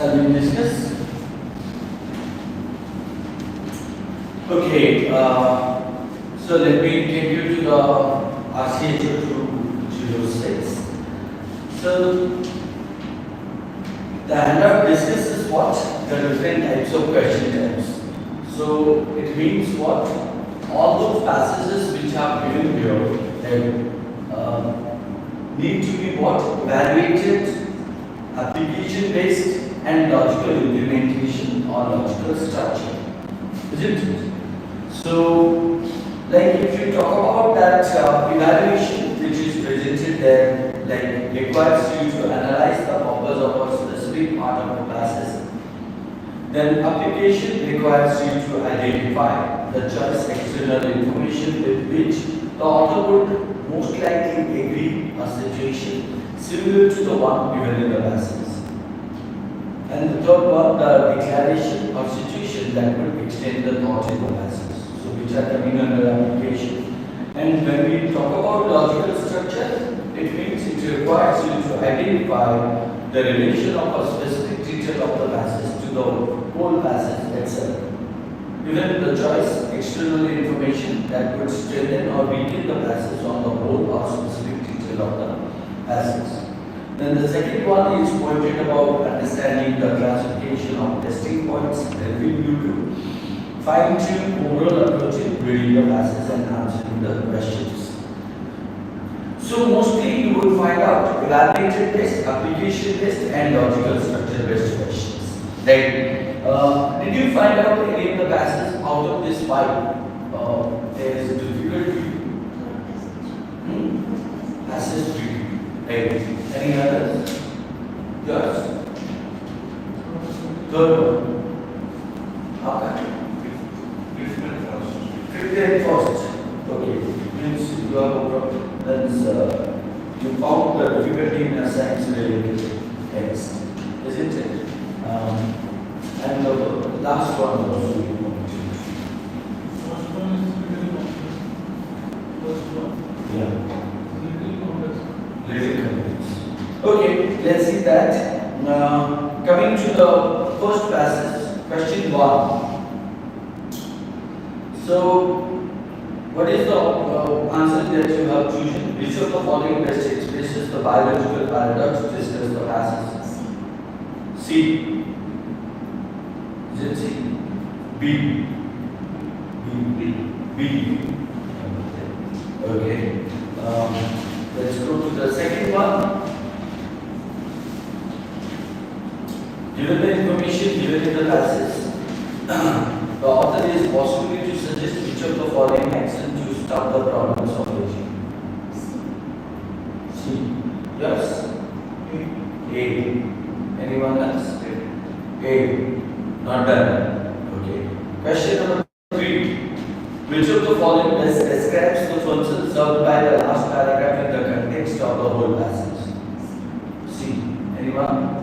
Shall we discuss? Okay, so let me take you to the RCH 206. So the handout discusses what? The different types of question types. So it means what? All those passages which are given here, they need to be what? Evaluated, application based, and logical implementation or logical structure. Isn't it? So, like if you talk about that evaluation which is presented there, like requires you to analyze the purpose of a specific part of the process, then application requires you to identify the choice external information with which the author would most likely agree a situation similar to the one given in the passage. And the third one, the declaration or situation that would extend the thought in the passage. So which are coming under application. And when we talk about logical structure, it means it requires you to identify the relation of a specific detail of the passage to the whole passage itself. Given the choice, external information that would strengthen or weaken the passage on the whole or specific detail of the passage. Then the second one is pointed about understanding the classification of testing points, helping you to fine-tune overall approach in reading the passage and answering the questions. So mostly you will find out evaluated based, application based, and logical structure based questions. Right? Did you find out any of the passages out of this five is difficult to you? Passage 3. Right? Any others? Yours? Third one? Okay. Fifth and first. Okay. Means you are you found the difficulty in a science related text, isn't it? And the last one also you want to. Yeah. Little complex. Okay, let's see that. Coming to the first passage, question 1. So, what is the answer that you have chosen? Which of the following best expresses the biological paradox discussed the passage? C. Is it C? B. B. Okay. Let's go to the second one. Given the information given in the passage, the author is possible to suggest which of the following actions to stop the problem solving. C. Yes? A. Anyone else? A. Not done. Okay. Question number 3. Which of the following best describes the function served by the last paragraph in the context of the whole passage? C. Anyone?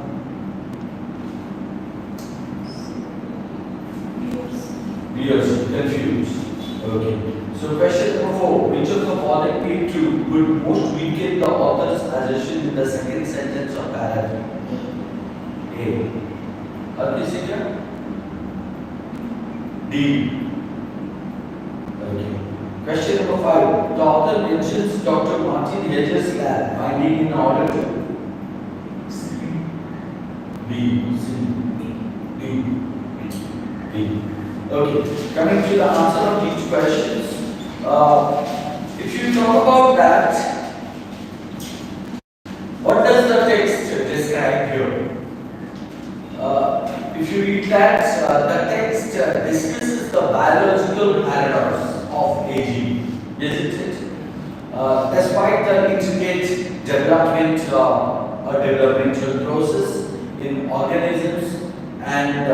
Yes, confused. Okay. So question number 4. Which of the following A2 would most weaken the author's assertion in the second sentence of paragraph? A. Artistica? D. Okay. Question number 5. The author mentions Dr. Martin Hedges' lab finding in order to B. C. D. B. Okay. Coming to the answer of each questions. If you talk about that, what does the text describe here? If you read that, the text discusses the biological paradox of aging, isn't it? Despite the intricate development or developmental process in organisms, and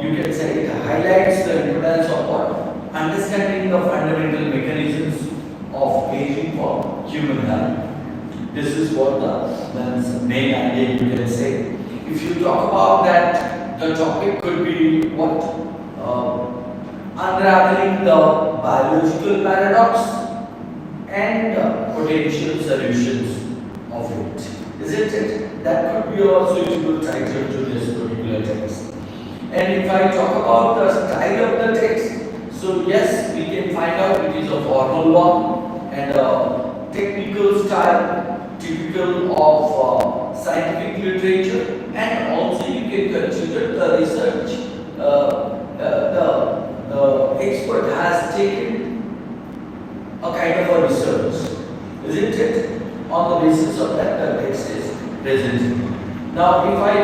you can say it highlights the importance of what? Understanding the fundamental mechanisms of aging for human health. This is what the main idea you can say. If you talk about that, the topic could be what? Unraveling the biological paradox and potential solutions of it. Isn't it? That could be a suitable title to this particular text. And if I talk about the style of the text, so yes, we can find out it is a formal one and a technical style typical of scientific literature, and also you can consider the research the expert has taken a kind of a research, isn't it? On the basis of that, the text is presented. Now, if I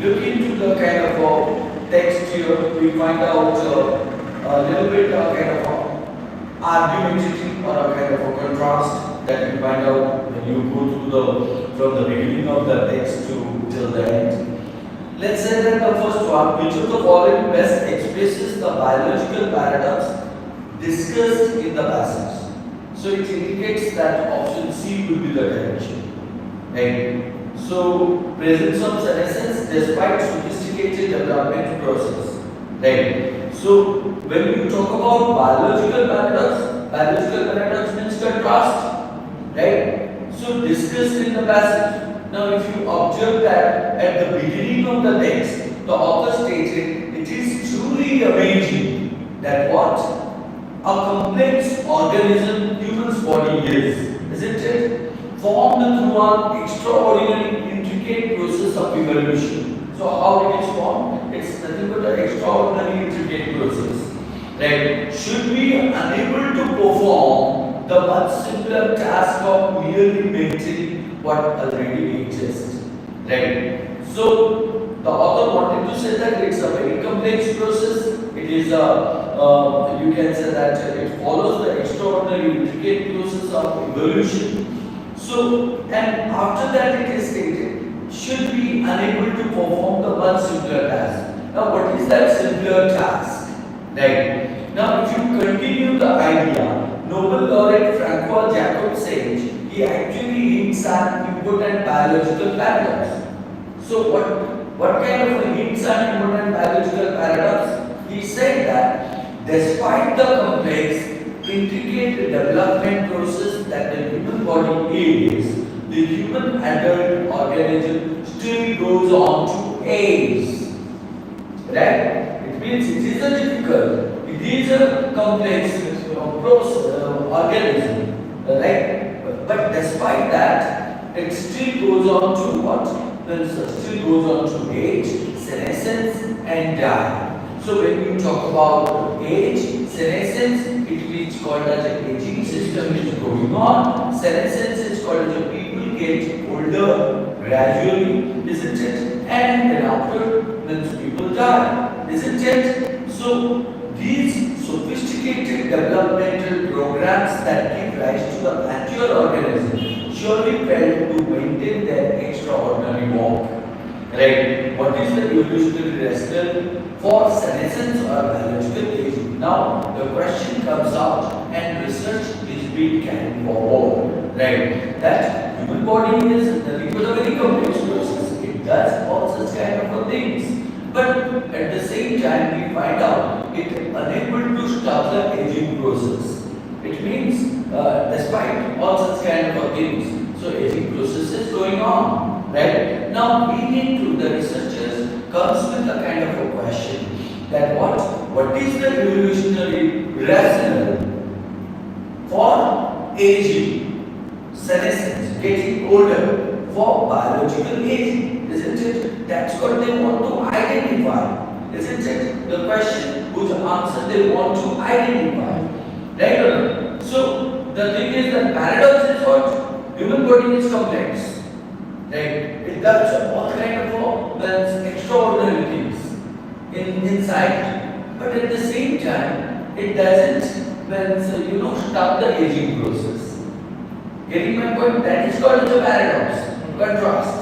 look into the kind of a text here, we find out a little bit kind of a argumentative or a kind of a contrast that you find out when you go through the from the beginning of the text to till the end. Let's say that the first one, which of the following best expresses the biological paradox discussed in the passage. So it indicates that option C will be the direction. Right? So presence of senescence despite sophisticated development process. Right? So when you talk about biological paradox means contrast. Right? So discussed in the passage. Now if you observe that at the beginning of the text, the author stated, it is truly amazing that what a complex organism human's body is, isn't it? Formed through an extraordinary intricate process of evolution. So how it is formed? It's nothing but an extraordinary intricate process. Right? Should be unable to perform the much simpler task of merely maintaining what already exists. Right? So the author wanted to say that it's a very complex process. It is you can say that it follows the extraordinary intricate process of evolution. So, and after that it is stated, should be unable to perform the much simpler task. Now, what is that simpler task? Right? Now, if you continue the idea, Nobel laureate Francois Jacob says he actually hints at important biological paradox. So, what kind of a hints at important biological paradox? He said that despite the complex, intricate development process that the human body is, the human adult organism still goes on to age. Right? It means it is a difficult, it is a complex organism. Right? But despite that, it still goes on to what? It still goes on to age, senescence, and die. So when you talk about age, senescence, it is called as an aging system is going on. Senescence is called as a people get older gradually, isn't it? And then after, when people die, isn't it? So these sophisticated developmental programs that give rise to the mature organism surely fail to maintain their extraordinary walk. Right? What is the evolutionary rationale for senescence or biological aging? Now, the question comes out and research is being carried forward. Right? That human body is nothing but a very complex process. It does all such kind of things. But at the same time, we find out it unable to stop the aging process. It means, despite all such kind of things, so aging process is going on. Right? Now, we need to, the researchers comes with a kind of a question that what is the evolutionary rationale for aging, senescence, getting older, for biological aging, isn't it? That's what they want to identify, isn't it? The question whose answer they want to identify. Right or not? So, the thing is that paradox is what? Human body is complex. Right? It does all kind of extraordinary things inside, but at the same time, it doesn't stop the aging process. Getting my point? That is called the paradox, contrast.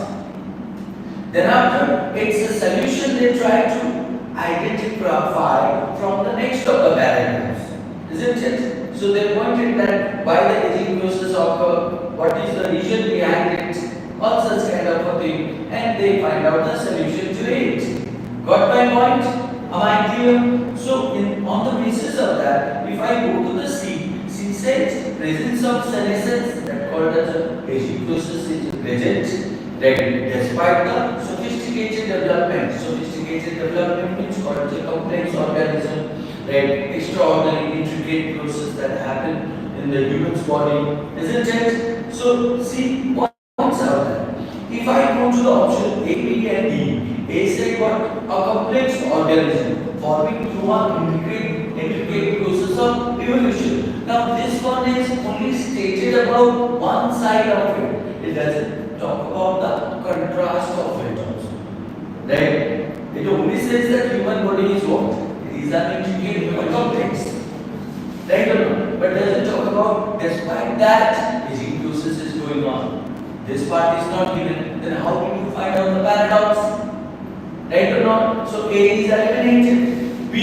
Then after, it's a solution they try to identify from the next of the paradox, isn't it? So they pointed that why the aging process occurs, what is the reason behind it, all such kind of a thing, and they find out the solution to it. Got my point? Am I clear? So, on the basis of that, if I go to the C says presence of senescence, that called as a aging process is present, Right? Despite the sophisticated development means called as a complex organism, right? Extraordinary, intricate process that happen in the human's body, isn't it? So, see what's out there. If I go to the option A, B, and D, A said what? A complex organism forming through an intricate process of evolution. Now, this one is only stated about one side of it. It doesn't talk about the contrast of it also. Right? It only says that human body is what? It is an intricate human complex. Right or not? But doesn't talk about despite that aging process is going on. This part is not given. Then how do you find out the paradox? Right or not? So A is eliminated. B,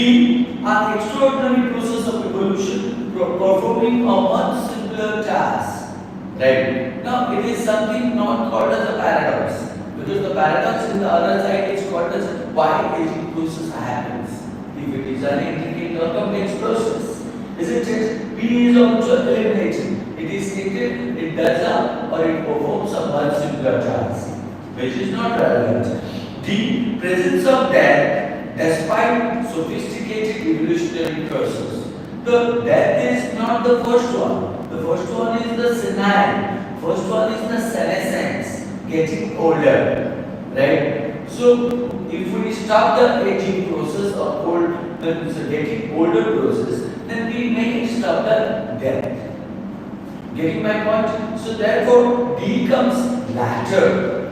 an extraordinary process of evolution performing a much simpler task. Right? Now it is something not called as a paradox. Because the paradox in the other side is called as why aging process happens. If it is an intricate or complex process. Isn't it? B is also eliminated. It is stated it does or it performs a much simpler task, which is not relevant. D, presence of death despite sophisticated evolutionary process. The death is not the first one. The first one is the senile. First one is the senescence, getting older, right? So if we stop the aging process or getting older process, then we may stop the death. Getting my point? So therefore D comes later,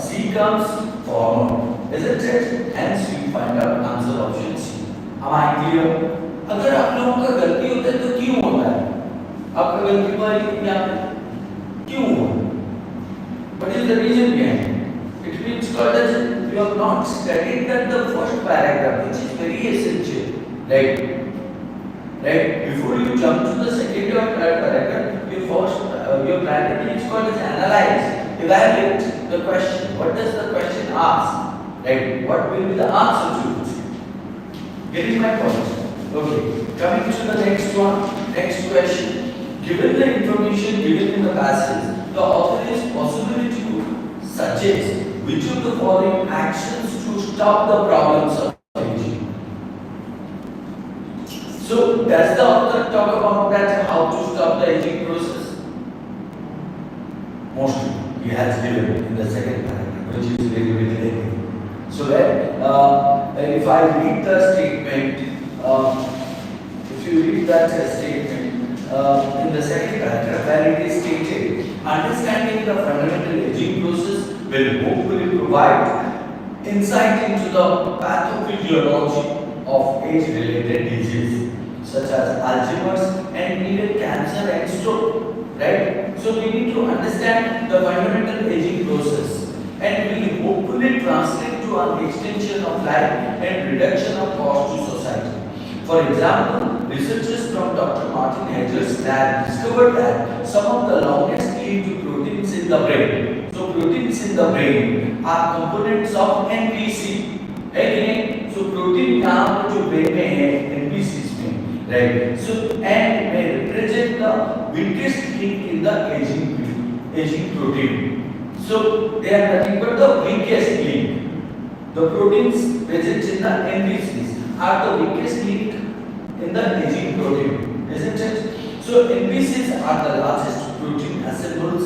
C comes forward, isn't it? Hence we find out answer option C. Am I clear? अगर आप लोगों का गलती होता है तो क्यों होता है? आपका गलती वाली यहाँ पे क्यों हुआ? What is the reason behind it? It means that you have not studied that the first paragraph, which is very essential, right? Right? Before you jump to the second or third paragraph, your priority is called as analyze, evaluate the question. What does the question ask? Right? What will be the answer to it? Getting my point? Okay. Coming to the next one, next question. Given the information given in the passage, the author is possible to suggest which of the following actions to stop the problems of aging. So, does the author talk about that, how to stop the aging process? Mostly, he has given in the second paragraph, which is very, very lengthy. So, if I read the statement, if you read that statement in the second paragraph, where it is stated, understanding the fundamental aging process will hopefully provide insight into the pathophysiology of age-related diseases such as Alzheimer's and even cancer and stroke. Right? So we need to understand the fundamental aging process, and will hopefully translate to an extension of life and reduction of cost to society. For example, researchers from Dr. Martin Hedger's lab discovered that some of the longest lived proteins in the brain. So proteins in the brain are components of NPC. Again, so protein नाम जो brain में है NPCs में, right? So and may represent the weakest link in the aging protein. So they are nothing but the weakest link. The proteins present in the NPCs are the weakest link in the aging protein, isn't it? So NPCs are the largest protein assembles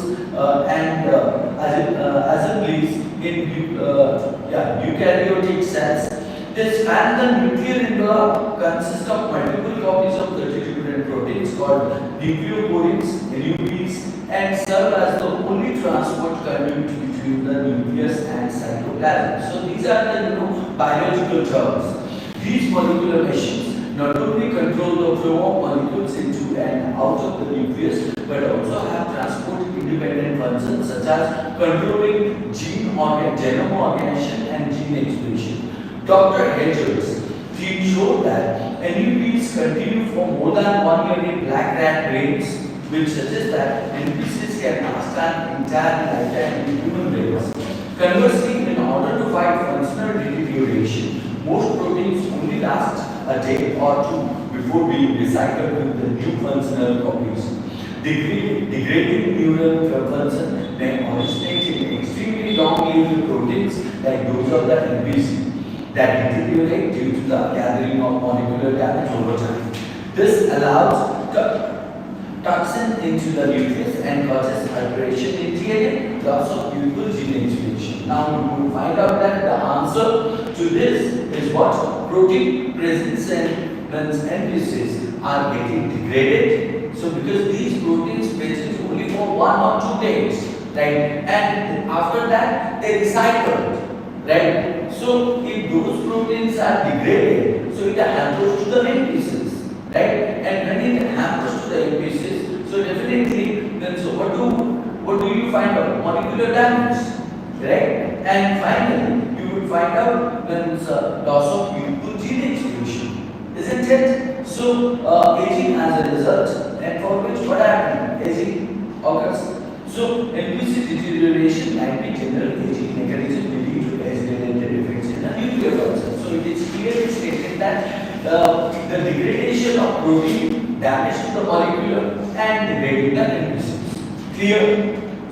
and assemblies in eukaryotic cells. They span the nuclear envelope, consist of multiple copies of 30 different proteins called nucleopods, NUPs, and serve as the only transport conduit between the nucleus and cytoplasm. So these are the biological terms. These molecular machines not only control the flow of molecules into and out of the nucleus, but also have transport independent functions such as controlling genome organization and gene expression. Dr. Hedger's team showed that NUPs continue for more than 1 year in black rat brains, which suggests that NPCs can last an entire lifetime in human brains. Conversely, in order to fight functional deterioration, most proteins only last a day or two before being recycled with the new functional copies. Degrading neural function may originate very long-lived proteins like those of the NPC that deteriorate due to the gathering of molecular damage over time. This allows toxin into the nucleus and causes alteration in DNA, loss of useful gene expression. Now we will find out that the answer to this is what? Protein presence and NPCs are getting degraded. So because these proteins present only for 1 or 2 days, right? And after that they recycle, right? So if those proteins are degraded, so it hampers to the NPCs, right? And when it hampers to the NPCs, so definitely then so what do you find out? Molecular damage, right? And finally you would find out when loss of useful gene expression, isn't it? So aging as a result, and for which what happened? Aging occurs. So NPC deterioration might be general aging mechanism leading to age-related effects in the nuclear process. So it is clearly stated that the degradation of protein damage to the molecule and degrading the NPCs. Clear?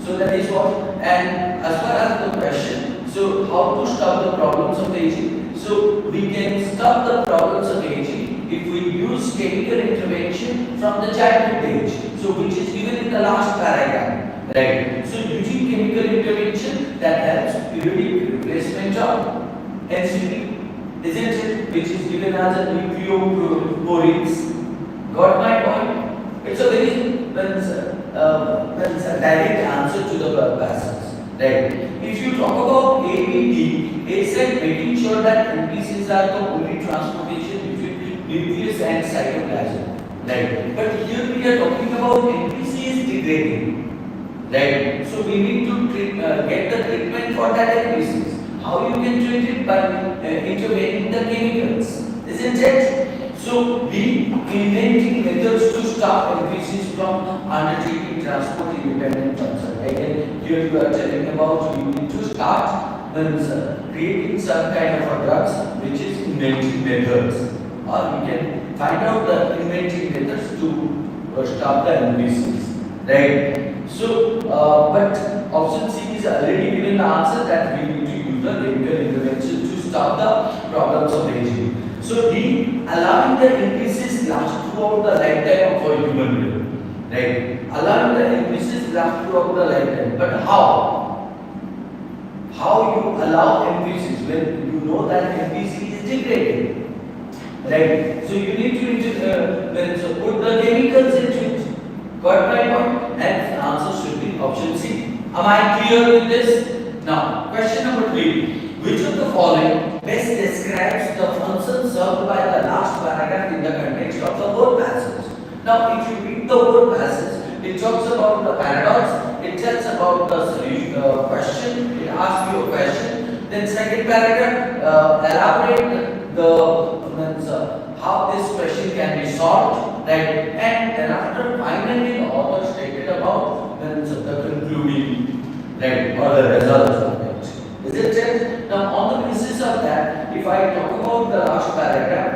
So that is what. And as far as the question, so how to stop the problems of aging? So we can stop the problems of aging if we use chemical intervention from the childhood age. So which is given in the last paragraph, right? So using chemical intervention that helps periodic replacement of NCP, isn't it? Which is given as a nucleophorins. Got my point? It's a very direct answer to the passage, right? If you talk about ABD, ACET making sure that NPCs are the only transportation between nucleus and cytoplasm, right? But here we are talking about NPCs degrading, right? So we need to get the treatment for that NPCs. How you can treat it? By intervening the chemicals, isn't it? So we inventing methods to stop NPCs from undertaking transport independent function. Again, here you are telling about you need to start creating some kind of a drugs which is inventing methods, or we can find out the inventing methods to stop the NPCs, right? So, but option C is already given the answer that we need to use the chemical intervention to stop the problems of aging. So D, allowing the NPCs last throughout the lifetime of a human being, right? Allowing the NPCs last throughout the lifetime, but how? How you allow NPCs when you know that NPC is degraded, right? So you need to put the chemicals into it. Got my point? And the answer should be option C. Am I clear with this? Now, question number 3. Which of the following best describes the function served by the last paragraph in the context of the word passage? Now, if you read the word passage, it talks about the paradox, it tells about the solution, question, it asks you a question. Then second paragraph, elaborate how this question can be solved, right? And then after finally the author stated about the concluding, right, or the results of it. Isn't it? Now, on the basis of that, if I talk about the last paragraph,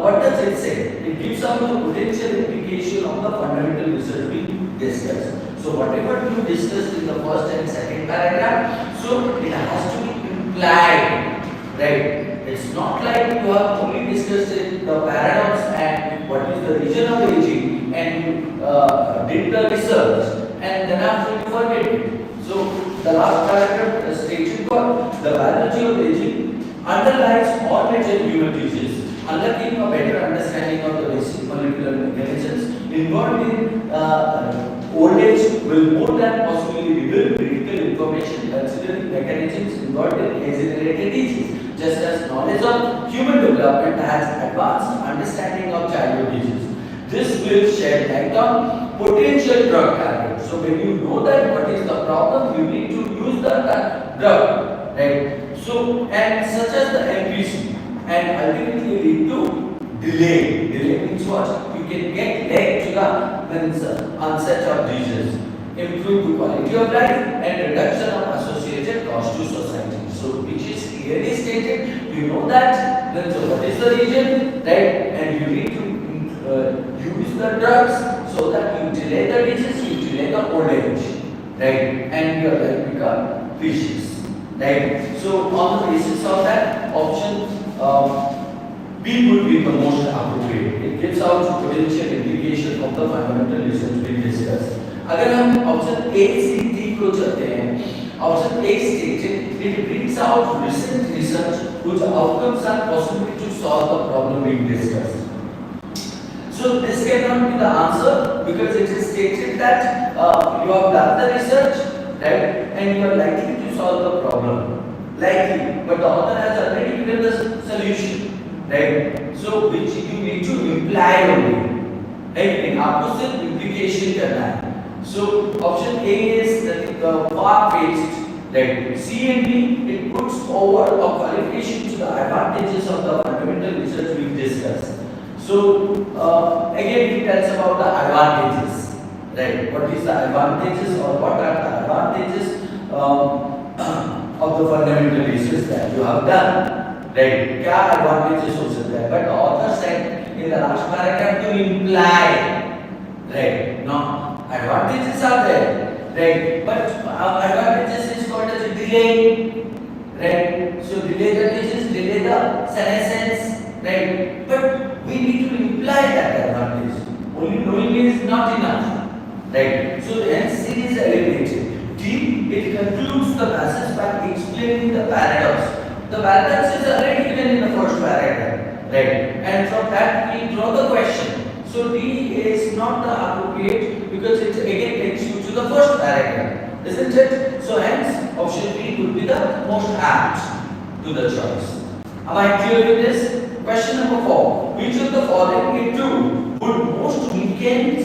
what does it say? It gives out the potential implication of the fundamental research we discussed. So, whatever you discussed in the first and second paragraph, so it has to be implied, right? It's not like you have only discussed it, the paradox and what is the reason of aging, and you did the research, and then after you forget it. So, the last paragraph stated what? The biology of aging underlies all major human diseases, undertaking a better understanding of the basic molecular mechanisms involved in old age will more than possibly reveal critical information considering mechanisms involved in age-related disease, just as knowledge of human development has advanced understanding of childhood disease. This will shed light on potential drug targets. So when you know that what is the problem, you need to use the drug, right? So, and such as the NPC, and ultimately lead to delay. Delay means what? You can get late to the onset of disease, improve the quality of life, and reduction of associated cost to society. So, which is clearly stated. You know that what is the reason, right? And you need to use the drugs so that you delay the disease, you delay the old age, right? And your life becomes become vicious. Right? So on the basis of that, option B would be the most appropriate. It gives out potential implication of the fundamental research we discussed. अगर हम option A से D को चलते हैं, option A stated it brings out recent research whose outcomes are possible to solve the problem we discussed. So this cannot be the answer because it is stated that you have done the research, right, and you are likely to solve the problem. Likely, but the author has already given the solution, right? So which you need to imply only, right? आपको सिर्फ implication करना है. So option A is the far-fetched, right? C and D it puts forward a qualification to the advantages of the fundamental research we discussed. So again it tells about the advantages, right? What is the advantages or what are the advantages of the fundamental research that you have done, right? क्या advantages हो सकते हैं? But the author said in the last paragraph to imply, right? No, advantages are there, right? But advantages is called as a delay, right? So delay the disease, delay the senescence, right? But we need to imply that advantage. Only knowing is not enough, right? So hence it is eliminated. D, it concludes the passage by explaining the paradox. The paradox is already given in the first paragraph, right? And from that we draw the question. So D is not the appropriate because it again takes you to the first paragraph, isn't it? So hence option B would be the most apt to the choice. Am I clear with this? Question number 4. Which of the following would most weaken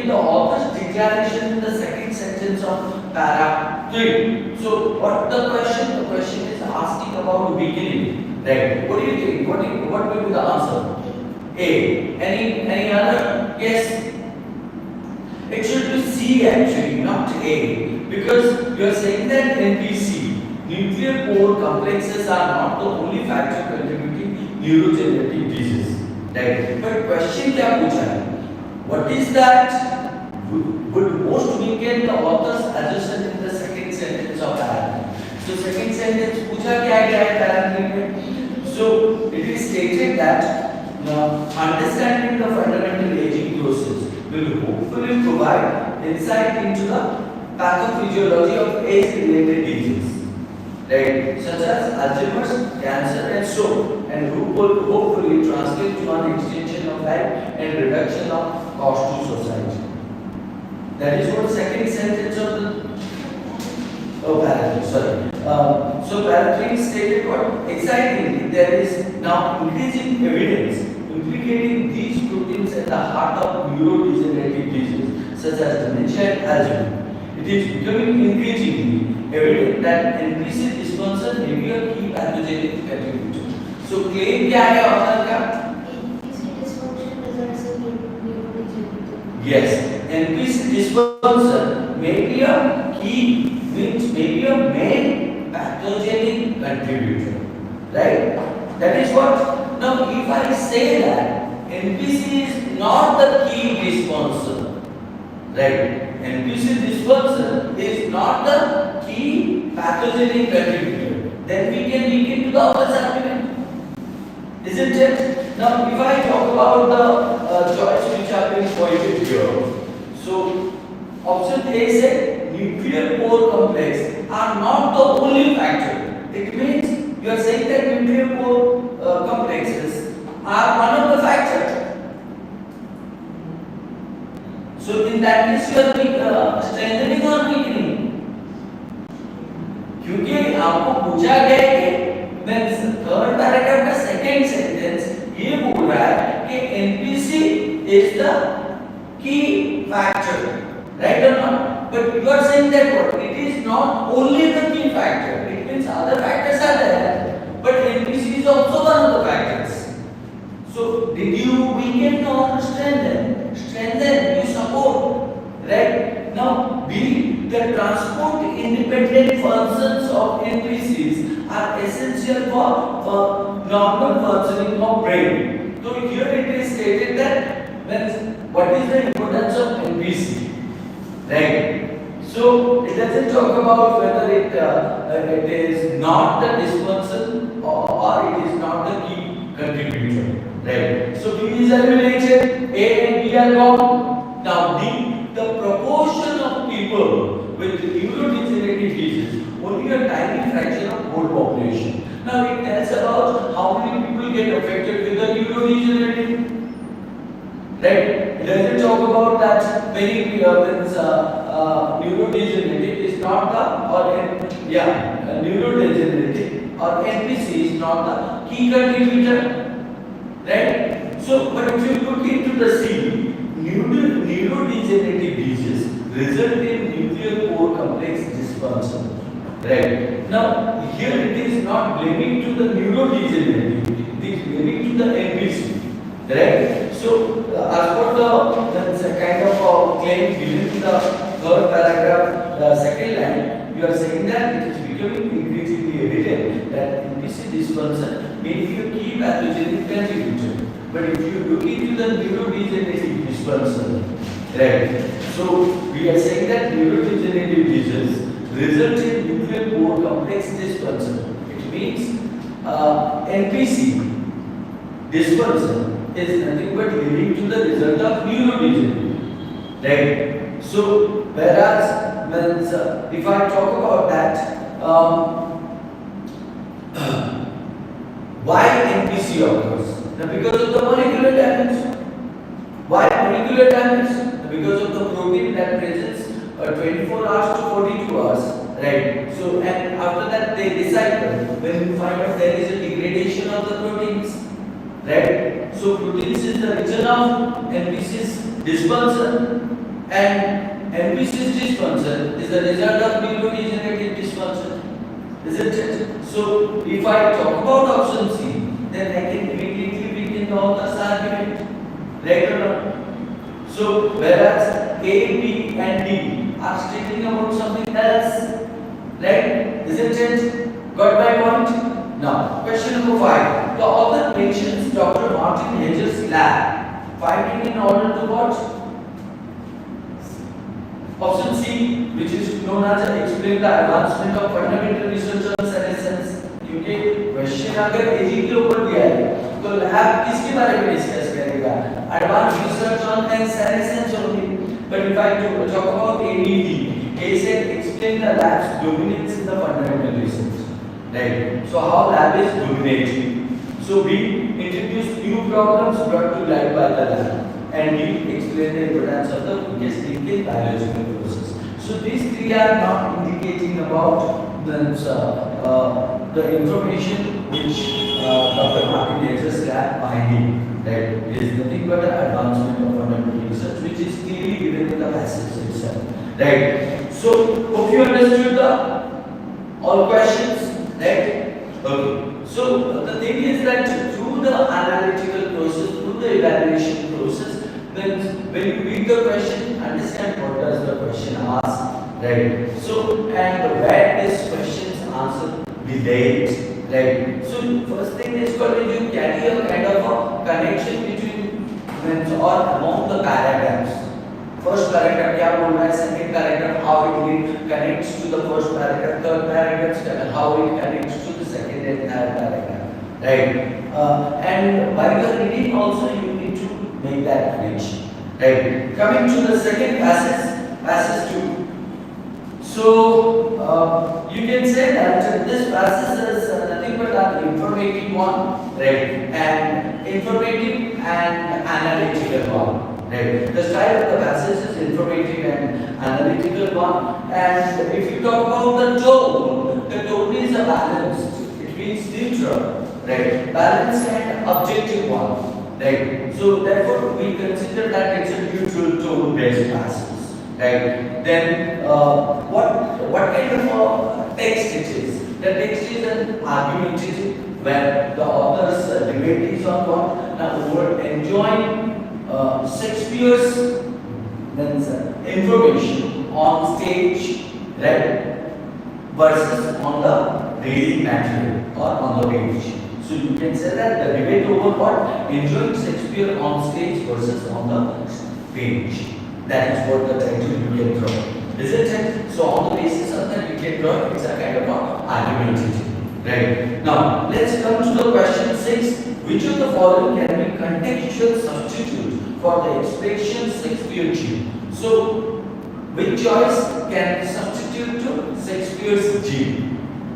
the author's declaration in the second sentence of para 3? So what the question? The question is asking about weakening, right? What do you think? What will be the answer? A. Any other? Yes. It should be C actually, not A, because you are saying that NPC, nuclear pore complexes, are not the only factor contributing neurodegenerative disease, right? But question क्या पूछा है? What is that would most weaken the author's assertion in the second sentence of paragraph? So second sentence पूछा क्या गया है paragraph में? So it is stated that understanding the fundamental aging process will hopefully provide insight into the pathophysiology of age-related diseases, right, such as Alzheimer's, cancer, and so, and will hopefully translate to an extension of life and reduction of cost to society. That is what second sentence of the paragraph. So paragraph 3 stated what? Excitingly, there is now increasing evidence implicating these proteins at the heart of neurodegenerative diseases such as dementia and Alzheimer's. It is becoming increasingly evident that NPC dysfunction may be a key pathogenic contributor. So claim क्या है author का? NPC dysfunction results in neurodegenerative. Yes, NPC dysfunction may be a key, means may be a main pathogenic contributor, right? That is what. Now, if I say that NPC is not the key dysfunction, right? NPC dysfunction is not the key pathogenic contributor, then we can link it to the author's argument, isn't it? Now, if I talk about the choice which have been pointed here, so option A said nuclear pore complex are not the only factor. It means you are saying that nuclear pore complexes are one of the factors. So in that case you are strengthening or weakening. क्योंकि आपको पूछा गया है कि third paragraph का second sentence ये बोल रहा है कि NPC is the key factor, right or not? But you are saying that what? It is not only the key factor. It means other factors are there, but NPC is also one of the factors. So did you weaken or strengthen? Strengthen, you support, right? Now B. The transport independent functions of NPCs are essential for normal functioning of brain. So here it is stated that what is the importance of NPC, right? So it doesn't talk about whether it is not the dispersal or it is not the key contributor, right? So B is eliminated, A and B are gone. Now D, the proportion of people with neurodegenerative diseases, only a tiny fraction of whole population. Now it tells about how many people get affected with the neurodegenerative. Right? It doesn't talk about that many neurodegenerative is not the neurodegenerative or NPC is not the key contributor. Right? So, but if you look into the C, neurodegenerative diseases result in nuclear core complex dysfunction. Right? Now, here it is not blaming to the neurodegenerative, it is blaming to the NPC. Right? So, as per the kind of claim given in the third paragraph, the second line, you are saying that it is becoming increasingly evident that NPC dysfunction may be a key pathogenic contributor. But if you look into the neurodegenerative dysfunction, right? So, we are saying that neurodegenerative disease result in nuclear core complex dysfunction. It means NPC dysfunction is nothing but leading to the result of neurodegeneration, right? So, whereas if I talk about that, why NPC occurs? Now, because of the molecular damage. Why molecular damage? Because of the protein that presents 24 hours to 42 hours, right? So, and after that they recycle. When you find out there is a degradation of the proteins, right? So proteins is the region of NPC's dysfunction, and NPC's dysfunction is the result of neurodegenerative dysfunction, isn't it? So if I talk about option C, then I can immediately begin the author's argument, right or not? So whereas A, B and D are stating about something else, right? Isn't it? Got my point? Now, question number 5. The author mentions Dr. Martin Hedges' lab, finding in order to what? Option C, which is known as explain the advancement of fundamental research on senescence. क्योंकि question अगर ageing के ऊपर दिया है, तो lab किसके बारे में डिस्कस करेगा? Advanced research on senescence only. But if I talk about ADD, A said explain the lab's dominance in the fundamental research. Right. So how lab is dominating. So B introduced new problems brought to light by the lab, and D explained the importance of the biggest link in biological process. So these three are not indicating about the information which Dr. Martin Hedges' lab finding. Right. It is nothing but an advancement of fundamental research, which is clearly given in the passage itself. Right. So hope you understood all questions. Right? Okay. So the thing is that through the analytical process, through the evaluation process, then when you read the question, understand what does the question ask, right? So and where this question's answer relates, right? So first thing is when you carry a kind of a connection between or among the paragraphs. First paragraph क्या बोल रहा है, second paragraph how it connects to the first paragraph, third paragraph how it connects to the second and third paragraph, right? And while the reading also you need to make that connection, right? Coming to the second passage 2. So you can say that this passage is nothing but an informative one, right? And informative and analytical one. Right. The style of the passage is informative and analytical one. And if you talk about the tone is a balanced. It means neutral, right? Balanced and objective one, right? So therefore we consider that it's a neutral tone-based passage, right? Then what kind of text it is? The text is an argumentative where the author's debate is on what? Now, we're enjoying Shakespeare's information on stage, right, versus on the reading material or on the page. So you can say that the debate over what? Enjoying Shakespeare on stage versus on the page. That is what the title you can throw. Isn't it? humidity. Right. Now, let's come to the question 6. Which of the following can be contextual substitute for the expression Shakespeare G? So, which choice can substitute to Shakespeare's G?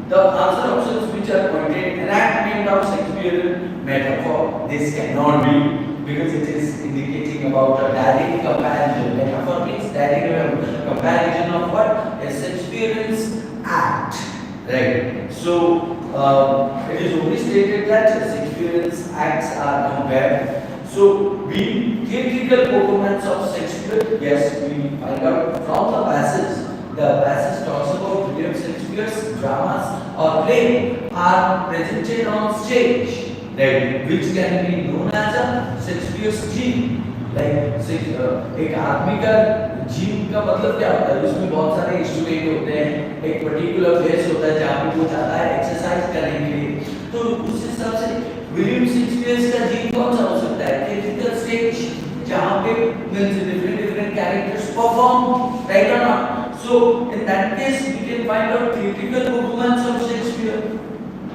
The answer options which are pointed enactment of Shakespearean metaphor. This cannot be because it is indicating about a direct comparison. Metaphor means direct comparison of what? A Shakespearean's act. Right. So it is only stated that Shakespearean's acts are compared. So being theatrical performance of Shakespeare, yes, we find out from the passage. The passage talks about William Shakespeare's dramas or play are presented on stage, right? Which can be known as a Shakespeare's G. Like एक आदमी का gym का मतलब क्या होता है? उसमें बहुत सारे इंस्ट्रूमेंट होते हैं, एक पर्टिकुलर प्लेस होता है जहाँ पे वो जाता है एक्सरसाइज करने के लिए. तो उस हिसाब से विलियम शेक्सपियर का जिम कौन सा हो सकता है? थिएट्रिकल स्टेज जहाँ पे different characters perform, right or not? So in that case, we can find out theatrical performance of Shakespeare.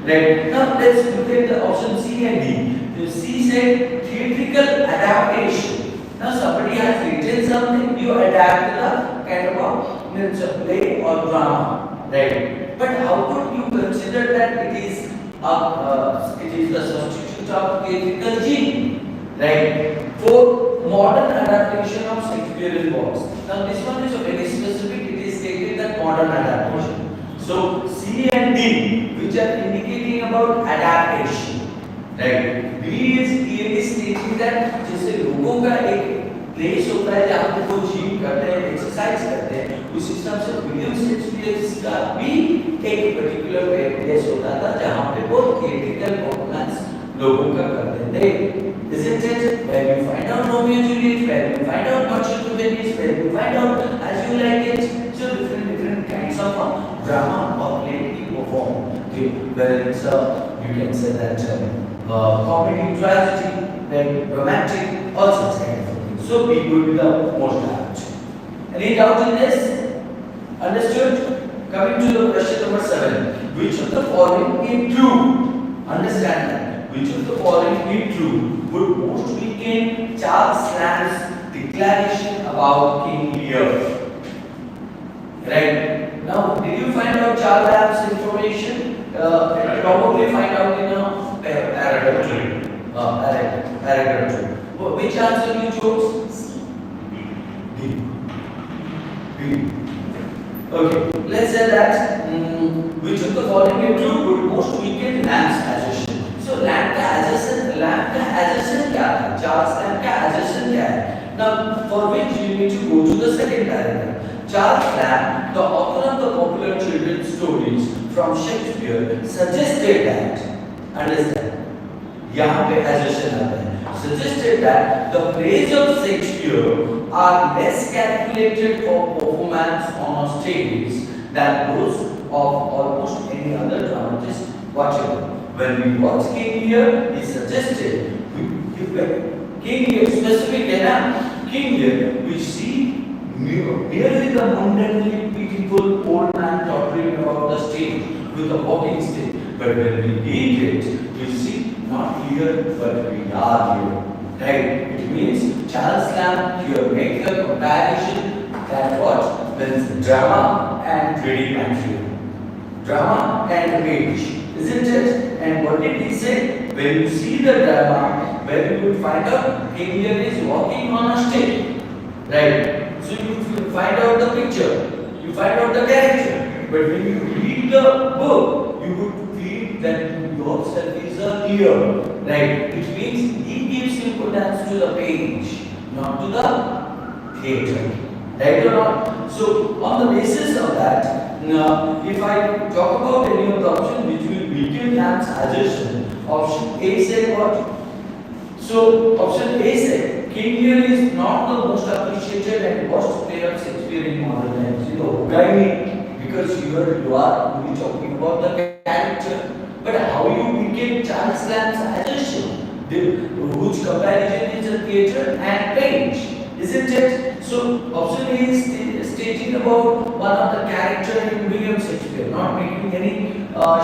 Right. Now let's look at the option C and D. The C said theatrical adaptation. Now somebody has written something, you adapt the kind of a play or drama, right? But how could you consider that it is the substitute of theatrical gene, right? For modern adaptation of Shakespearean works. Now this one is a very specific. It is stated that modern adaptation. So C and D, which are indicating about adaptation, right? B is clearly stating that जैसे लोगों का एक place होता है जहाँ पे वो gym करते हैं, एक्सरसाइज करते हैं, उस हिसाब से विलियम शेक्सपियर का भी एक पर्टिकुलर प्लेस होता था जहाँ पे वो थिएट्रिकल परफॉर्मेंस लोगों का करते थे. Isn't it? Where you find out Romeo and Juliet, where you find out Merchant of Venice, where you find out As You Like It, so different kinds of drama or play we perform. Okay, whether it's you can say that comedy, tragedy, then romantic, all such kind of things. So we will be the most apt. Any doubt in this? Understood? Coming to the question number 7. Which of the following is true? Understand that. Which of the following is true would most weaken Charles Lamb's declaration about King Lear? Right. Now, did you find out Charles Lamb's information? Probably find out in a paragraph 2. Paragraph 2. Which answer you chose? D. B. Okay. Let's say that which of the following is true would most weaken Lamb's assertion. So lamb का assertion क्या था? Charles lamb का assertion क्या है? Now for which you need to go to the second paragraph. Charles Lamb, the author of the popular children's stories from Shakespeare, suggested that, understand, यहाँ पे assertion आता है, suggested that the plays of Shakespeare are less calculated for performance on a stage than those of almost any other dramatist whatever. When we watch King Lear, he suggested, King Lear specific है ना, King Lear, we see merely the mundanely beautiful old man tottering about the stage with a walking stick. But when we read it, we see not Lear, but we are Lear. Right? It means Charles Lamb here make a comparison that what? When drama and reading material. Drama and page. Isn't it? And what did he say? When you see the drama, where you will find out King Lear is walking on a stick. Right? So you find out the picture, you find out the character. But when you read the book, you would feel that yourself is a Lear. Right? It means he gives importance to the page, not to the theatre. Right or not? So on the basis of that, if I talk about any of the options which will weaken Lamb's assertion, option A said what? So option A said King Lear is not the most appreciated and worst play of Shakespeare in modern times. You know, because you are only talking about the character. But how you weaken Charles Lamb's assertion? Whose comparison is a theatre and page, isn't it? So option A is stating about one of the character in William Shakespeare, not making any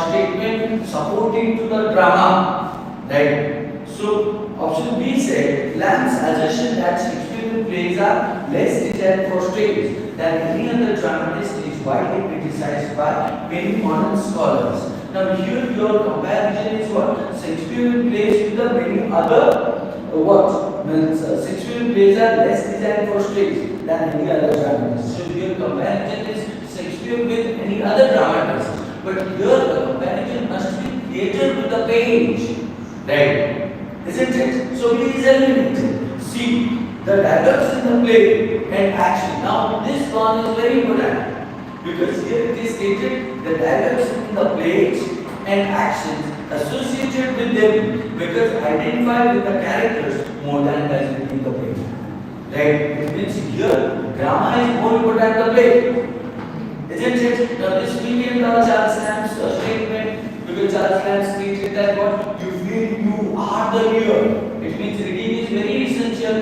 statement supporting to the drama, right? So option B said Lamb's assertion that Shakespearean plays are less detailed for stage than any other dramatist is widely criticized by many modern scholars. Now here your comparison is what? Shakespearean plays with the many other what? Means Shakespearean plays are less designed for stage than any other dramatist. So your comparison is Shakespeare with any other dramatist. But here the comparison must be theatre with the page. Right? Isn't it? So it is eliminated. See, the dialogues in the play and action. Now this one is very important. Because here it is stated the dialogues in the plays and actions associated with them because identify with the characters more than does it in the play. Right? It means here drama is more important than the play. Isn't it? Now this became the Charles Lamb's statement because Charles Lamb stated that what you feel you are the reader. It means reading is very essential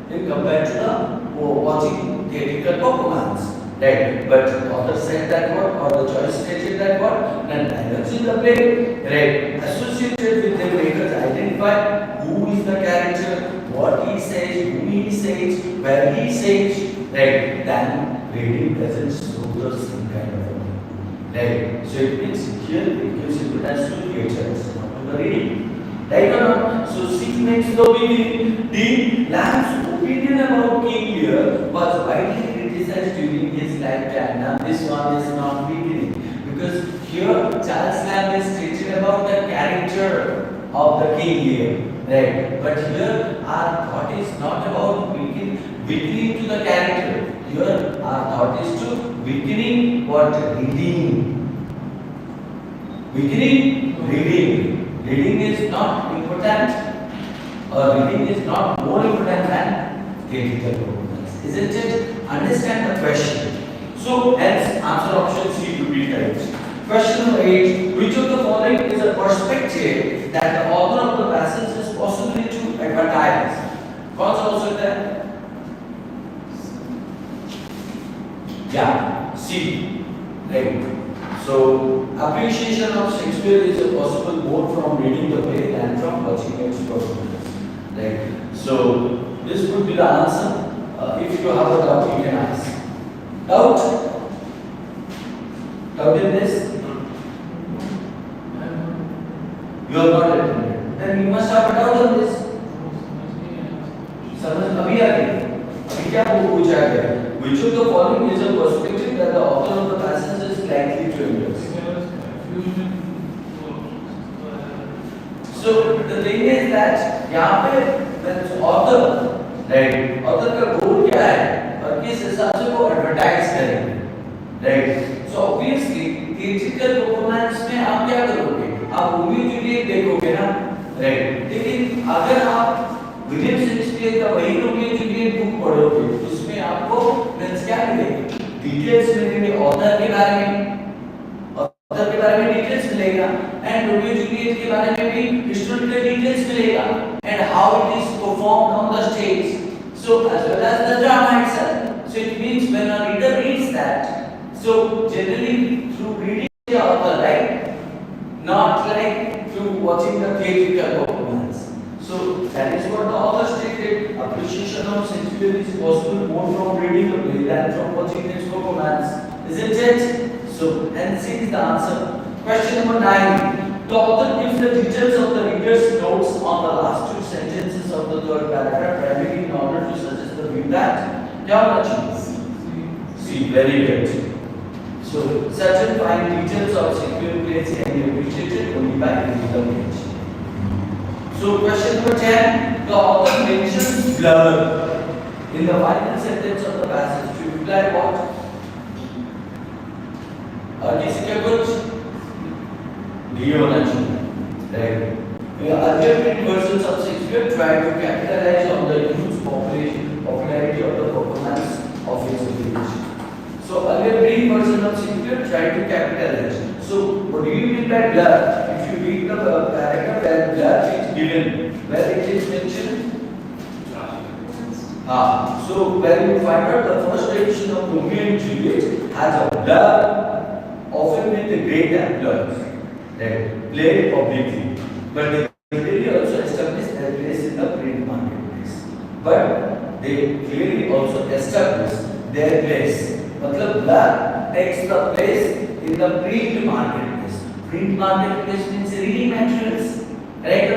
in compared to the watching theatrical performance. Right, but the author said that what, or the choice stated that what, then dialogues in the play, right, associated with them makers identify who is the character, what he says, whom he says, where he says, right, then reading doesn't show the same kind of a thing, right. So it means here it gives importance to theatre, not to the reading, right or not? So C makes the beginning. D. Lamb's opinion about King Lear was widely criticized during his lifetime. Now this one is not beginning because here Charles Lamb is stated about the character of the King Lear, right? But here our thought is not about weakening to the character. Here our thought is to weakening what? Reading. Weakening reading. Reading is not important, or reading is not more important than theatrical performance. Isn't it? Understand the question. So, hence, answer option C will be correct. Question number 8. Which of the following is a perspective that the author of the passage is possibly to advertise? कौन सा हो सकता है? Yeah, C. Right. So, appreciation of Shakespeare is possible both from reading the play and from watching its performance. Right. So, this would be the answer. If you have a doubt, you can ask. Doubt? Doubt in this? You are not attended. Then you must have a doubt on this. समझ अभी आ गई? अभी क्या पूछा गया? Which of the following is a perspective that the author of the passage is likely to embrace? So the thing is that यहाँ पे the author, right? Author का goal क्या है? और किस हिसाब से वो advertise करेंगे, right? So obviously theatrical performance में आप क्या करोगे? आप रोमियो जूलियट देखोगे ना, right? लेकिन अगर आप विलियम शेक्सपियर का वही रोमियो जूलियट बुक पढ़ोगे, उसमें आपको मीन्स क्या मिलेगी? डिटेल्स मिलेंगे ऑथर के बारे में डिटेल्स मिलेगा एंड रोमियो जूलियट के बारे में भी हिस्टोरिकल डिटेल्स मिलेगा and how it is performed on the stage, so as well as the drama itself. So it means when a reader reads that, so generally through reading the author, right, not like through watching the theatrical performance. So that is what the author stated. Appreciation of Shakespeare is possible more from reading the play than from watching its performance. Isn't it? So hence is the answer. Question number 9. The author gives the details of the reader's notes on the last two sentences of the third paragraph, primarily in order to suggest the view that क्या होना चाहिए? C. Very good. So certain fine details of Shakespeare plays can be appreciated only by reading the page. So question number 10. The author mentions blur in the final sentence of the passage to imply what? किसी के कुछ D होना चाहिए, right? Earlier versions of Shakespeare tried to capitalize on the huge popularity of the performance of his speech. So earlier version of Shakespeare tried to capitalize. So what do you mean by blur? If you read the paragraph where blur is given, where it is mentioned, So when you find out the first edition of Romeo and Juliet has a blur, often with the great employers that play publicly, but they clearly also establish their place in the print marketplace. But they clearly also establish their place. मतलब blur takes the place in the print marketplace. Print marketplace means reading materials, right?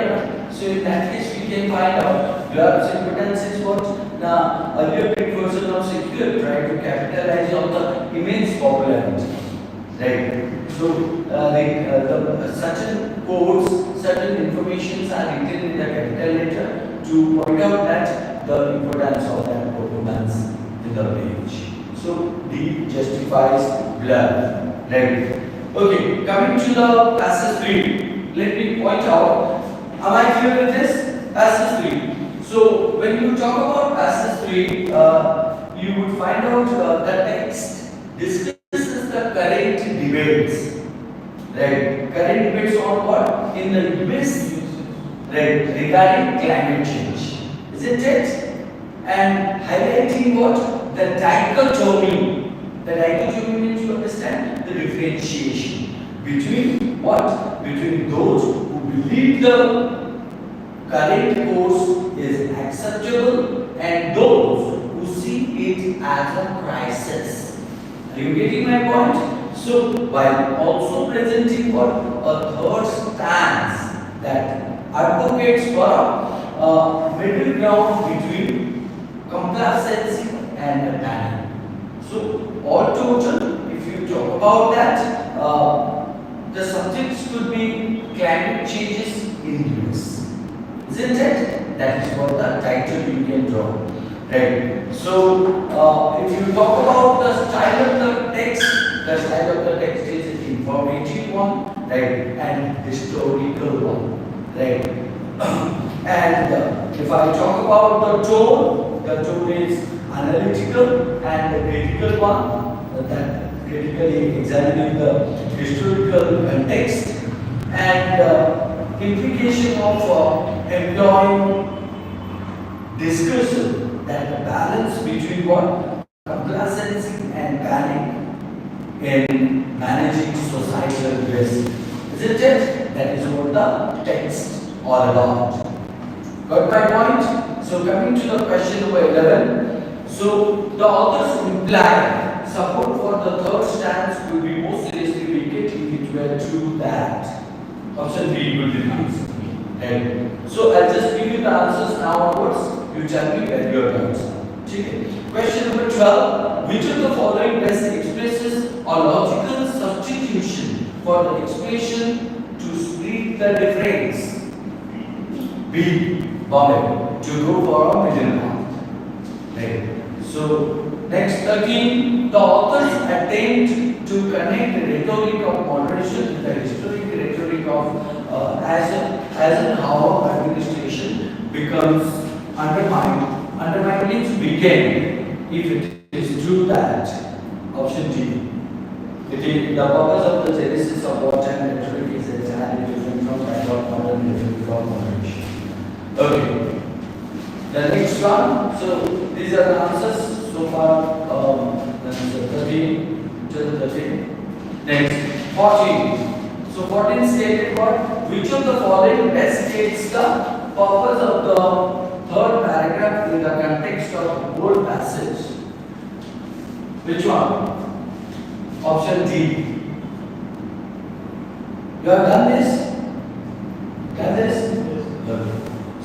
So in that case we can find out blur's importance is what the earlier print version of Secure tried to capitalize on the immense popularity, right? So the certain codes, certain informations are written in the capital letter to point out that the importance of that performance in the page. So D justifies blur, right? Okay, coming to the passage 3, let me point out, am I clear with this? Passage 3. So when you talk about passage 3, you would find out the text discusses the current debates, right? Current debates on what? In the US, right? Regarding climate change, isn't it? And highlighting what? The dichotomy. The dichotomy means, you understand, the differentiation between what? Between those who believe the current course is acceptable and those who see it as a crisis. Are you getting my point? So while also presenting what? A third stance that advocates for a middle ground between complacency and panic. So all total, if you talk about that, the subjects could be climate changes in US. Isn't it? That is what the title you can draw. Right. So if you talk about the style of the text is an informative one, right, and historical one, right. And if I talk about the tone is analytical and the critical one, that critically examining the historical context and implication of employing discussion that the balance between what? Complacency and panic in managing societal risk. Isn't it? That is what the text all about. Got my point? So coming to the question number 11. So the authors imply support for the third stance will be more seriously weakened if it were true that option B will be answered. Right. So I'll just give you the answers now onwards. You tell me where you are going. Okay. Question number 12. Which of the following best expresses a logical substitution for the expression to split the difference? B. Bombay. To go for a middle path. Right. So next 13. The authors attempt to connect the rhetoric of moderation with the historic rhetoric of as and how administration becomes undermined. Undermined means weakened if it is true that option D. It is the purpose of the genesis of wartime rhetoric is entirely different from that of modern rhetoric of moderation. Okay. The next one. So these are the answers so far. That's 13 to the 13. Next 14. So 14 stated what? Which of the following best states the purpose of the third paragraph in the context of the whole passage? Which one? Option D. You have done this? Done this? Yes.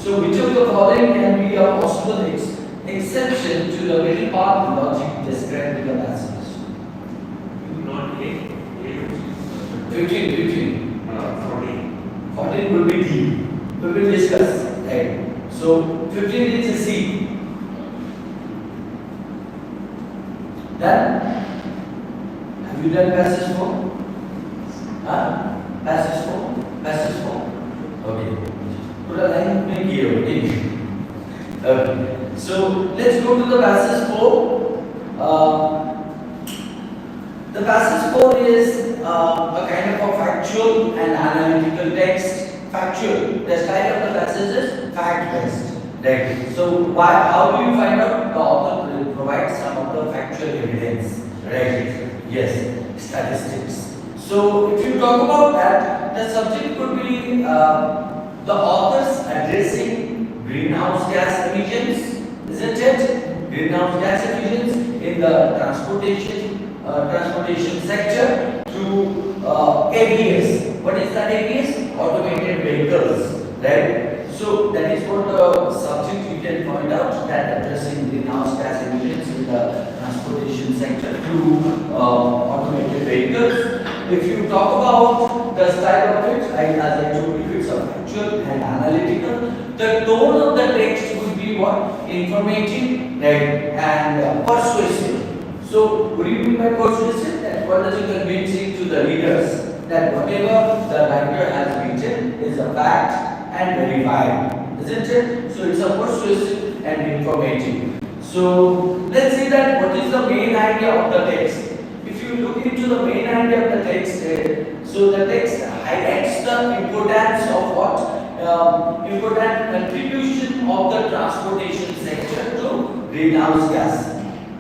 So which of the following can be a possible exception to the middle part logic described in the passage? Not A. 15. 14. 14 will be D. We will discuss. Right. So 15 is C. Done? Have you done passage 4? Huh? Passage 4? Passage 4? Okay. Put a line make here, okay? Okay. So let's go to the passage 4. The passage 4 is a kind of a factual and analytical text. Factual. The style of the passage is fact-based. Right. So why? How do you find out? The author will provide some of the factual evidence. Right. Yes. Statistics. So if you talk about that, the subject could be the authors addressing greenhouse gas emissions, isn't it? Greenhouse gas emissions in the transportation sector to ABS. What is that ABS? Automated vehicles, right? So that is what the subject you can point out, that addressing greenhouse gas emissions in the transportation sector to automated vehicles. If you talk about the style of it, as I told you, it's a factual and analytical. The tone of the text would be what? Informative, right, and persuasive. So, what do you mean by persuasive? That what does it convincing to the readers that whatever the writer has written is a fact and verified, isn't it? So, it's a persuasive and informative. So, let's see that what is the main idea of the text. If you look into the main idea of the text, so the text highlights the importance of what? Important contribution of the transportation sector to greenhouse gas,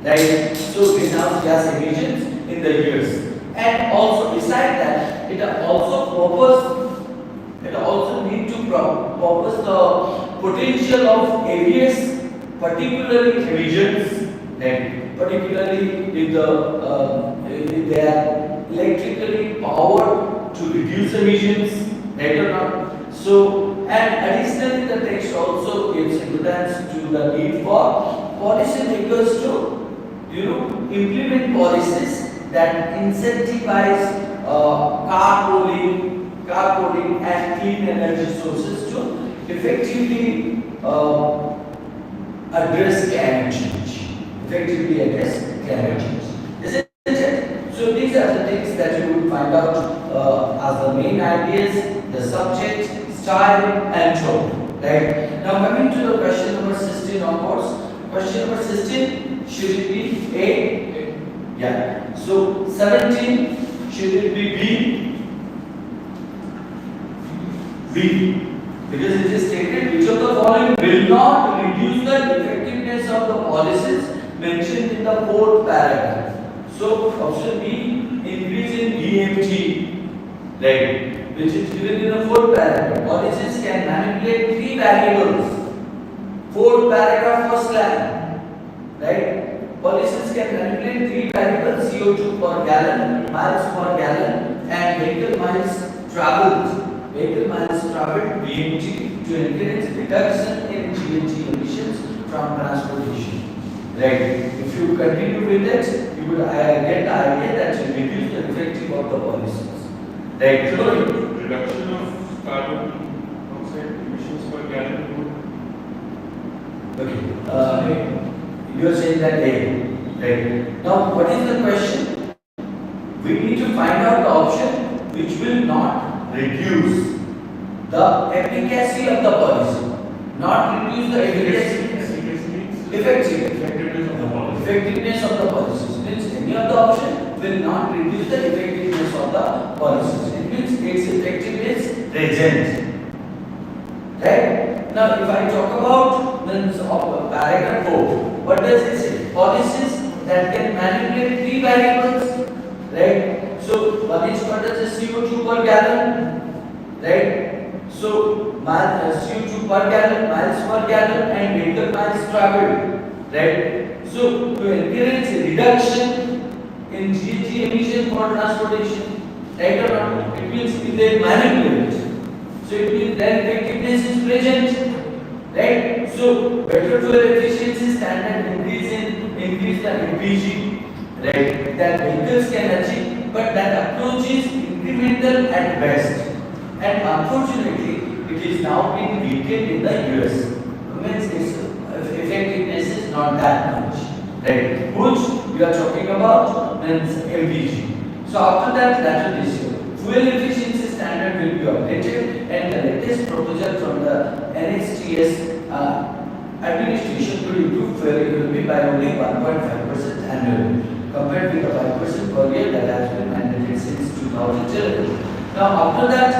right? So greenhouse gas emissions in the years, and also beside that, it also need to purpose the potential of areas, particularly emissions, and particularly if they are electrically powered to reduce emissions, right or not? So, and additionally, the text also gives importance to the need for policy makers to, implement policies that incentivize carpooling and clean energy sources to effectively address climate change. Effectively address climate change. Isn't it? So these are the things that you will find out as the main ideas, the subject, style, and tone. Right? Now coming to the question number 16 onwards. Question number 16, should it be A? Yeah. So 17, should it be B? B. Because it is stated which of the following will not reduce the effectiveness of the policies mentioned in the fourth paragraph. So option B, increase in BMT, right, which is given in the fourth paragraph. Policies can manipulate three variables. Fourth paragraph, first line, right? Policies can manipulate three variables: CO2 per gallon, miles per gallon, and vehicle miles traveled. Vehicle miles traveled (VMT) to encourage reduction in GHG emissions from transportation. Right. If you continue with it, you would get the idea that you reduce the effective of the policies. Right. So, reduction of carbon dioxide emissions per gallon would. Okay. You are saying that A. Right. Now, what is the question? We need to find out the option which will not reduce the efficacy of the policy. Not reduce the efficacy. Effectiveness of the policy. Effectiveness of the policies means any of the option will not reduce the effectiveness of the policies. It means its effectiveness present. Right? Now, if I talk about paragraph 4, what does it say? Policies that can manipulate three variables. Right? So, one is what is the CO2 per gallon. Right? So, CO2 per gallon, miles per gallon, and vehicle miles traveled. Right? So, to encourage reduction in GHG emission for transportation, right or not? It means if they manipulate. So, it means their effectiveness is present. Right? So, better fuel efficiency standard increase the MPG. Right? That vehicles can achieve, but that approach is incremental at best. And unfortunately, it is now being weakened in the US. Means its effectiveness is not that much. Right? Which we are talking about means MPG. So after that, lateral issue. Fuel efficiency standard will be updated, and the latest proposal from the NHTS administration to improve fuel economy by only 1.5% annually, compared with the 5% per year that has been mandated since 2011. Now, after that,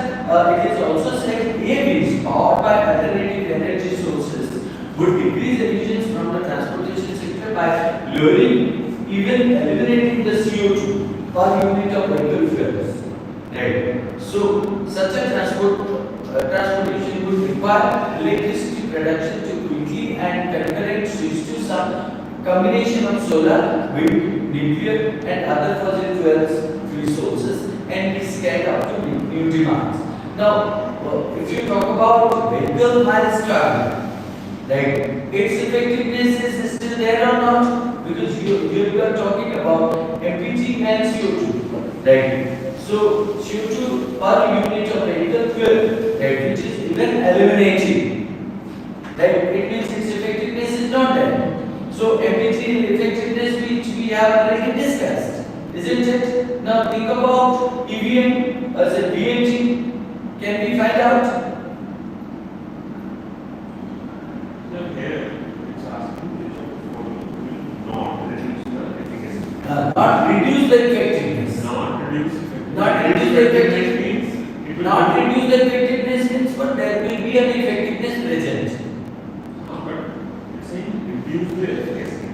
it is also said AVs powered by alternative energy sources would decrease emissions from the transportation sector by lowering, even eliminating the CO2 per unit of vehicle fuels. Right. So such a transportation would require electricity production to quickly and concurrent switch to some combination of solar, wind, nuclear, and other fossil fuels resources, and be scaled up to new demands. Now, if you talk about vehicle miles traveled, right, its effectiveness is still there or not? Because you are talking about MPG and CO2, right? So CO2 per unit of vehicle fuel, right, which is even eliminating, right? It means its effectiveness is not there. So MPG effectiveness, which we have already discussed, isn't it? Now think about EVM as a BMG. Can we find out? So here it's asking which of the not reduce the efficacy. Not reduce the effectiveness. Not reduce effectiveness. Not reduce the effectiveness. means it will Not reduce the effectiveness means what? There will be an effectiveness present. But it's saying reduce the efficacy.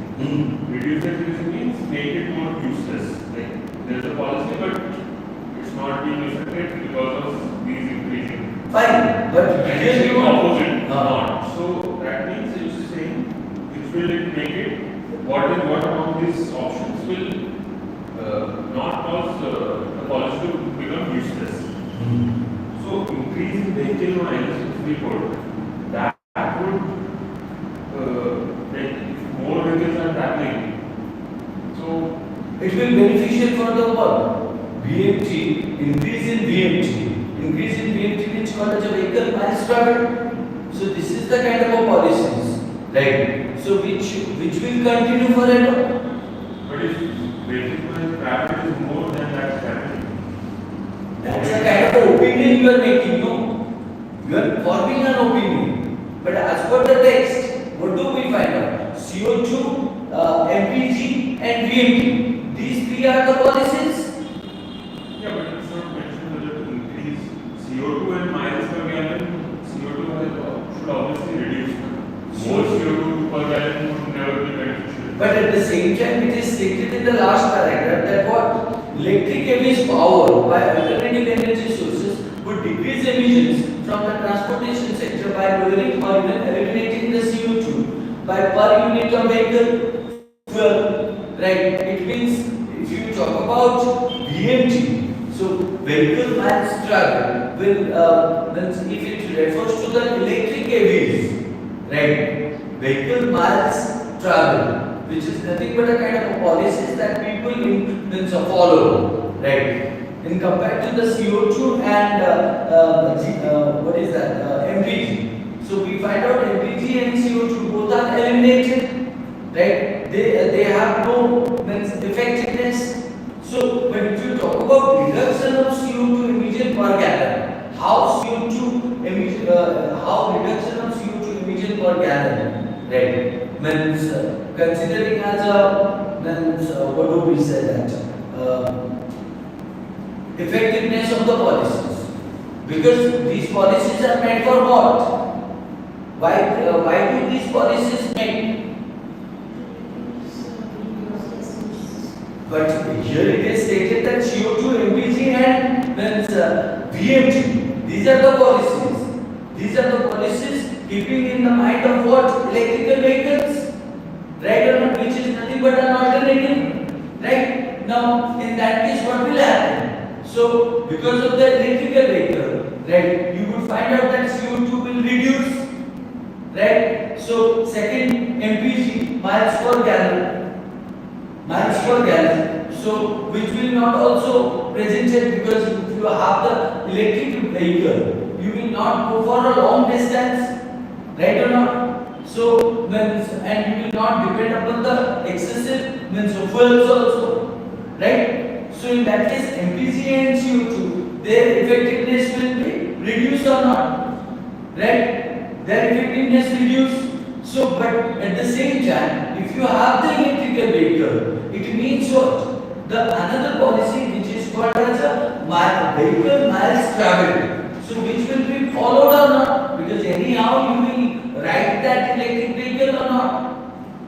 Reduce the efficacy means make it more useless. Like there's a policy, but it's not being effective because of these increasing. Fine, but And here it's you the want. opposite. Not. So that means it's saying which will it make it. What among these options will not cause the policy to become useless. So increasing vehicle miles, if we put, that would like if more vehicles are traveling. So It will beneficial for the world. VMT, increase in VMT. Increase in VMT means called as a vehicle miles traveled. So this is the kind of a policies, right? So which will continue forever. but if vehicle miles traveled is more than that traveling. That's a kind of opinion you are making, no? You are forming an opinion. But as per the text, what do we find out? CO2, MPG, and VMT. These three are the policies. Yeah, but it's not mentioned whether to increase CO2 and miles per gallon. CO2 should obviously reduce. More CO2 per gallon would never be beneficial. But at the same time, it is stated in the last paragraph that what? Electric heavy power by alternative energy sources would decrease emissions from the transportation sector by lowering or even eliminating the CO2 by per unit of vehicle fuel. Right? It means if you talk about VMT, so vehicle miles traveled will means if it refers to the electric heavies, right? Vehicle miles traveled, which is nothing but a kind of a policies that people follow, right? In compared to the CO2 and what is that? MPG. So we find out MPG and CO2 both are eliminated, right? They have no effectiveness. So, but if you talk about reduction of CO2 emission per gallon, how reduction of CO2 emission per gallon, right? Means considering as a what do we say that effectiveness of the policies, because these policies are meant for what? Why do these policies make? But here it is stated that CO2, MPG, and VMT. These are the policies. These are the policies keeping in the mind of what? Electrical vehicles, right or not? Which is nothing but an alternative, right? Now, in that case, what will happen? So, because of the electrical vehicle, right, you would find out that CO2 will reduce, right? So, second, MPG, miles per gallon. Miles per gallon, so which will not also presented, because if you have the electric vehicle, you will not go for a long distance, right or not? So means, and you will not depend upon the excessive fuels also, right? So in that case, MPG and CO2, their effectiveness will be reduced or not, right? Their effectiveness reduced. So, but at the same time, if you have the electrical vehicle, it means what? The another policy which is called as a vehicle miles traveled. So, which will be followed or not? Because anyhow you will ride that electric vehicle or not?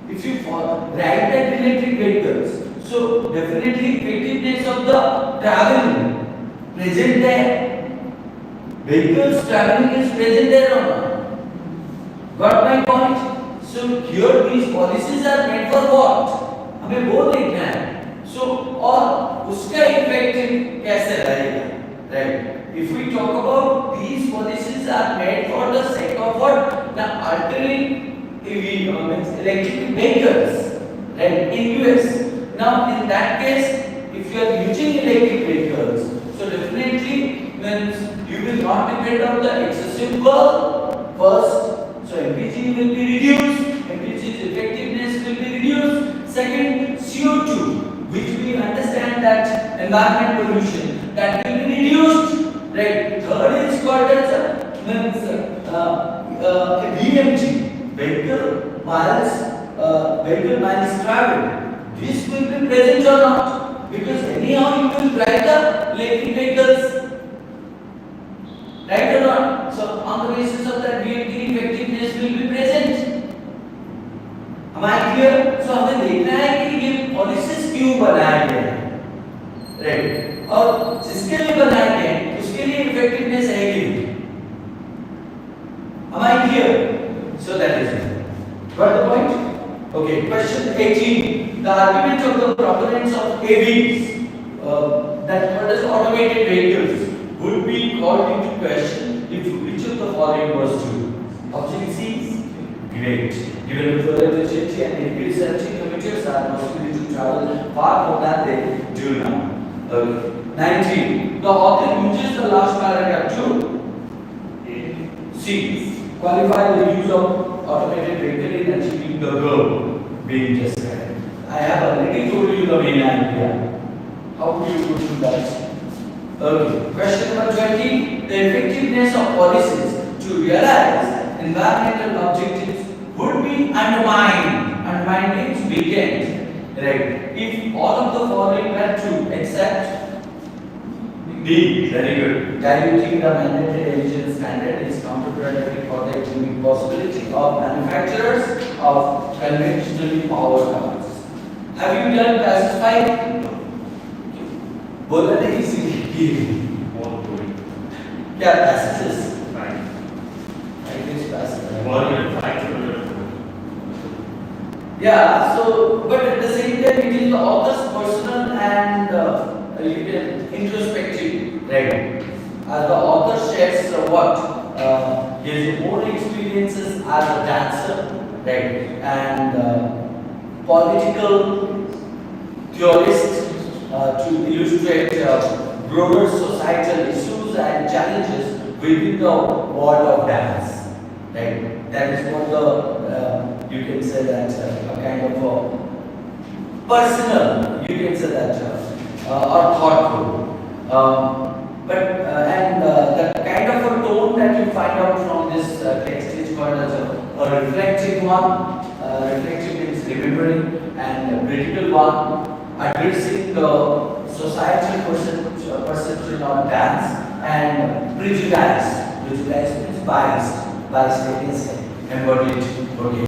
If you ride that electric vehicles, so definitely effectiveness of the traveling present there. Vehicles traveling is present there or not? Got my point? So here these policies are made for what? हमें वो देखना है. So और उसका effect कैसे रहेगा? Right. If we talk about these policies are made for the sake of what? Now altering means electric vehicles, right? In US. Now in that case, if you are using electric vehicles, so definitely means you will not depend on the excessive fuel first. So MPG will be reduced, MPG's effectiveness will be reduced. Second, CO2, which we understand that environment pollution, that will be reduced. Right. Third is called as means VMT, vehicle miles traveled. This will be present or not? Because anyhow you will drive the electric vehicles. Right or not? So on the basis of that VMT effectiveness will be present. Am I clear? So हमें देखना है कि ये policies क्यों बनाए गए हैं, right? और जिसके लिए बनाए गए हैं उसके लिए इफेक्टिवनेस है कि नहीं? Am I clear? So that is it. Got the point? Okay. Question 18. The argument of the proponents of AVs, that what is automated vehicles, would be called into question if which of the following was true. Option C is great. Given the further efficiency and increased safety, commuters are mostly to travel far more than they do now. 19. The author uses the last paragraph to C. Qualify the use of automated vehicle in achieving the goal being described. I have already told you the main idea. How do you go through that? Okay. Question number 20. The effectiveness of policies to realize environmental objectives would be undermined. Undermined means weakened. Right. If all of the following were true, except D. Very good. Diluting the mandatory emission standard is counterproductive for the economic possibility of manufacturers of conventionally powered cars. Have you done pacify? बोला नहीं इसीलिए क्या passages? I guess pacify. Yeah, so but at the same time it is the author's personal and you can introspective, right? As the author shares his own experiences as a dancer, right, and political theorist to illustrate broader societal issues and challenges within the world of dance, right? That is what the you can say that a kind of a personal, you can say that or thoughtful, and the kind of a tone that you find out from this text is called as a reflective one. Reflective means remembering, and a critical one, addressing the societal perception of dance, and prejudice. Prejudice means biased against embodied. Okay.